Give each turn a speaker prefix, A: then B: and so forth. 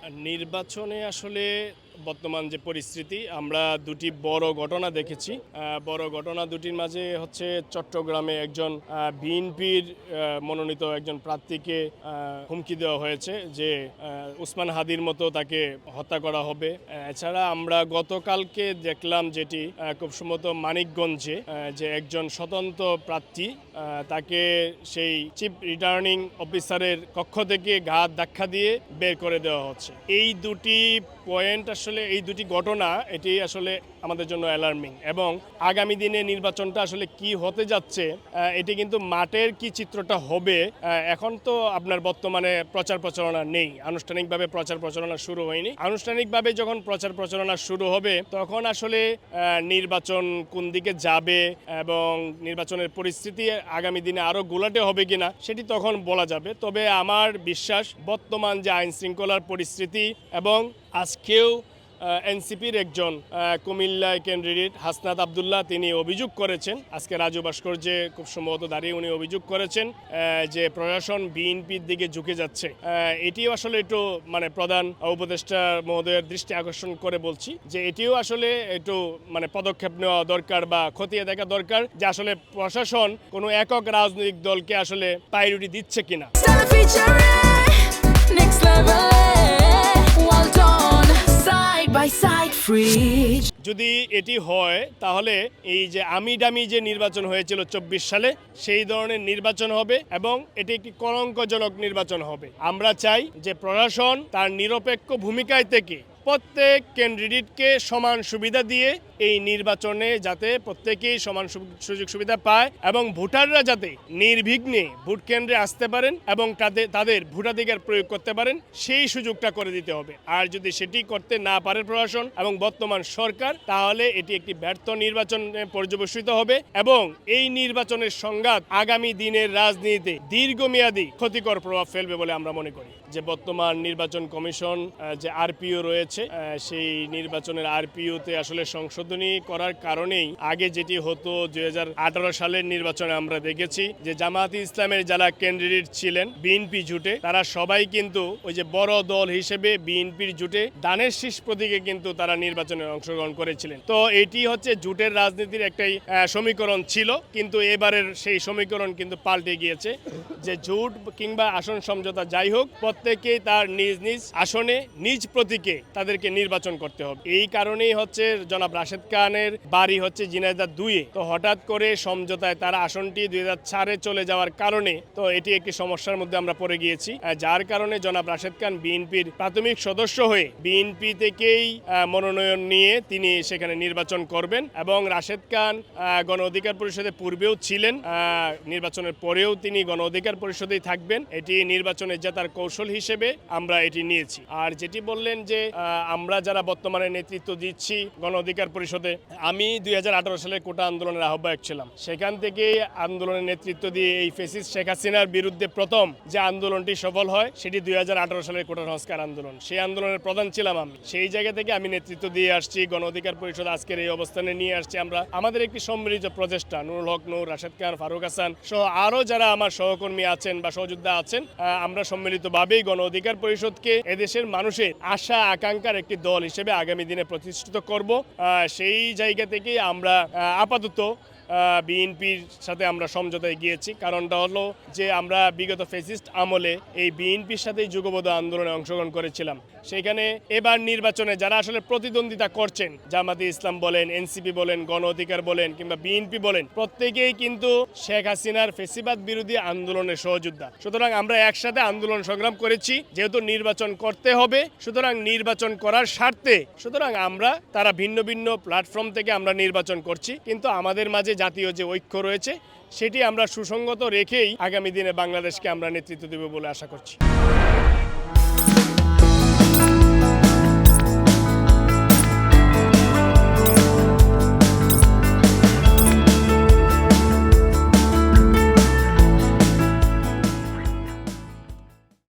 A: নির্বাচনে আসলে বর্তমান যে পরিস্থিতি আমরা দুটি বড় ঘটনা দেখেছি। বড় ঘটনা দুটির মাঝে হচ্ছে চট্টগ্রামে একজন বিএনপির মনোনীত একজন প্রার্থীকে হুমকি দেওয়া হয়েছে যে উসমান হাদির মতো তাকে হত্যা করা হবে। এছাড়া আমরা গতকালকে দেখলাম যেটি খুব সম্ভবত মানিকগঞ্জে যে একজন স্বতন্ত্র প্রার্থী তাকে সেই চিফ রিটার্নিং অফিসারের কক্ষ থেকে ঘাত ধাক্কা দিয়ে বের করে দেওয়া হচ্ছে। এই দুটি পয়েন্ট আসলে এই দুটি ঘটনা এটি আসলে আমাদের জন্য অ্যালার্মিং এবং আগামী দিনে নির্বাচনটা আসলে কি হতে যাচ্ছে এটি কিন্তু মাঠের কি চিত্রটা হবে। এখন তো আপনার বর্তমানে প্রচার প্রচারণা নেই, আনুষ্ঠানিকভাবে প্রচার প্রচারণা শুরু হয়নি। আনুষ্ঠানিকভাবে যখন প্রচার প্রচারণা শুরু হবে তখন আসলে নির্বাচন কোন দিকে যাবে এবং নির্বাচনের পরিস্থিতি আগামী দিনে আরও গোলাটে হবে কিনা সেটি তখন বলা যাবে। তবে আমার বিশ্বাস বর্তমান যে আইন শৃঙ্খলার পরিস্থিতি এবং আজকেও এনসিপির একজন কুমিল্লা ক্যান্ডিডেট হাসনাত আবদুল্লাহ তিনি অভিযোগ করেছেন, আজকে রাজু ভাস্কর্যে খুব সম্ভবত দাঁড়িয়ে উনি অভিযোগ করেছেন যে প্রশাসন বিএনপির দিকে ঝুঁকে যাচ্ছে। এটিও আসলে একটু মানে প্রধান উপদেষ্টা মহোদয়ের দৃষ্টি আকর্ষণ করে বলছি যে এটিও আসলে একটু মানে পদক্ষেপ নেওয়া দরকার বা খতিয়ে দেখা দরকার যে আসলে প্রশাসন কোনো একক রাজনৈতিক দলকে আসলে প্রায়োরিটি দিচ্ছে কিনা। যদি এটি হয় তাহলে এই যে আমি ডামি যে নির্বাচন হয়েছিল ২৪ সালে সেই ধরনের নির্বাচন হবে এবং এটি একটি কলঙ্কজনক নির্বাচন হবে। আমরা চাই যে প্রশাসন তার নিরপেক্ষ ভূমিকায় থেকে প্রত্যেক ক্যান্ডিডেটকে সমান সুবিধা দিয়ে এই নির্বাচনে যাতে প্রত্যেকেই সমান সুযোগ সুবিধা পায় এবং ভোটাররা যাতে নির্বিঘ্নে ভোট কেন্দ্রে আসতে পারেন এবং তাদের ভোটাধিকার প্রয়োগ করতে পারেন সেই সুযোগটা করে দিতে হবে। আর যদি সেটি করতে না পারে প্রশাসন এবং বর্তমান সরকার তাহলে এটি একটি ব্যর্থ নির্বাচনে পর্যবেসিত হবে এবং এই নির্বাচনের সংঘাত আগামী দিনের রাজনীতিতে দীর্ঘমেয়াদী ক্ষতিকর প্রভাব ফেলবে বলে আমরা মনে করি। যে বর্তমান নির্বাচন কমিশন যে আরপিও রয়েছে সেই নির্বাচনের আরপিওতে আসলে সংশোধনী করার কারণেই আগে যেটি হতো ২০১৮ সালের নির্বাচনে আমরা দেখেছি যে জামায়াতে ইসলামের যারা ক্যান্ডিডেট ছিলেন বিএনপি জোটে তারা সবাই কিন্তু ওই যে বড় দল হিসেবে বিএনপির জোটে দানের শীষ প্রতীকে কিন্তু তারা নির্বাচনে অংশগ্রহণ করেছিলেন। তো এটি হচ্ছে জোটের রাজনীতির একটাই সমীকরণ ছিল, কিন্তু এবারের সেই সমীকরণ কিন্তু পাল্টে গিয়েছে যে জোট কিংবা আসন সমঝোতা যাই হোক প্রত্যেকেই তার নিজ নিজ আসনে নিজ প্রতীকে তাদেরকে নির্বাচন করতে হবে। এই কারণেই হচ্ছে জনাব রাশেদ খানের বাড়ি হচ্ছে ঝিনাইদহ ২-এ, তো হঠাৎ করে সমঝোতায় তার আসনটি ২০০৪-এ চলে যাওয়ার কারণে তো এটি একটি সমস্যার মধ্যে আমরা পড়ে গিয়েছি, যার কারণে জনাব রাশেদ খান বিএনপির প্রাথমিক সদস্য হয়ে বিএনপি থেকেই মনোনয়ন নিয়ে তিনি সেখানে নির্বাচন করবেন এবং রাশেদ খান গণ অধিকার পরিষদে পূর্বেও ছিলেন, নির্বাচনের পরেও তিনি গণ অধিকার পরিষদেই থাকবেন। এটি নির্বাচনের জেতার কৌশল হিসেবে আমরা এটি নিয়েছি। আর যেটি বললেন যে আমরা যারা বর্তমানে নেতৃত্ব দিচ্ছি গণ অধিকার পরিষদে, আমি ২০১৮ সালে কোটা আন্দোলনের আহ্বায়ক ছিলাম। সেখান থেকে আন্দোলনের নেতৃত্ব দিয়ে এই ফ্যাসিস্ট শেখ হাসিনার বিরুদ্ধে প্রথম যে আন্দোলনটি সফল হয় সেটি ২০১৮ সালের কোটা সংস্কার আন্দোলন। সেই আন্দোলনের প্রধান ছিলাম আমি। সেই জায়গা থেকে আমি নেতৃত্ব দিয়ে আসছি, গণ অধিকার পরিষদ আজকের এই অবস্থানে নিয়ে আসছি। আমরা আমাদের একটি সম্মিলিত প্রচেষ্টা, নুরুল হক নূর, রাশেদ খান, ফারুক হাসান সহ আরও যারা আমার সহকর্মী আছেন বা সহযোদ্ধা আছেন, আমরা সম্মিলিতভাবেই গণ অধিকার পরিষদকে এদেশের মানুষের আশা আকাঙ্ক্ষার একটি দল হিসেবে আগামী দিনে প্রতিষ্ঠিত করব। সেই জায়গা থেকে আমরা আপাতত বিএনপির সাথে আমরা সমঝোতায় গিয়েছি। কারণটা হলো যে আমরা বিগত ফ্যাসিস্ট আমলে এই বিএনপির সাথেই যুগপৎ আন্দোলনে অংশগ্রহণ করেছিলাম। সেখানে এবার নির্বাচনে যারা আসলে প্রতিদ্বন্দ্বিতা করছেন, জামাতে ইসলাম বলেন, এনসিপি বলেন, গণ অধিকার বলেন কিংবা বিএনপি বলেন, প্রত্যেকেই কিন্তু শেখ হাসিনার ফ্যাসিবাদ বিরোধী আন্দোলনের সহযোদ্ধা। সুতরাং আমরা একসাথে আন্দোলন সংগ্রাম করেছি, যেহেতু নির্বাচন করতে হবে সুতরাং নির্বাচন করার স্বার্থে সুতরাং আমরা তারা ভিন্ন ভিন্ন প্ল্যাটফর্ম থেকে আমরা নির্বাচন করছি, কিন্তু আমাদের মাঝে জাতীয় যে ঐক্য রয়েছে সেটি আমরা সুসংগত রেখেই আগামী দিনে বাংলাদেশকে আমরা নেতৃত্ব দেব বলে আশা করছি।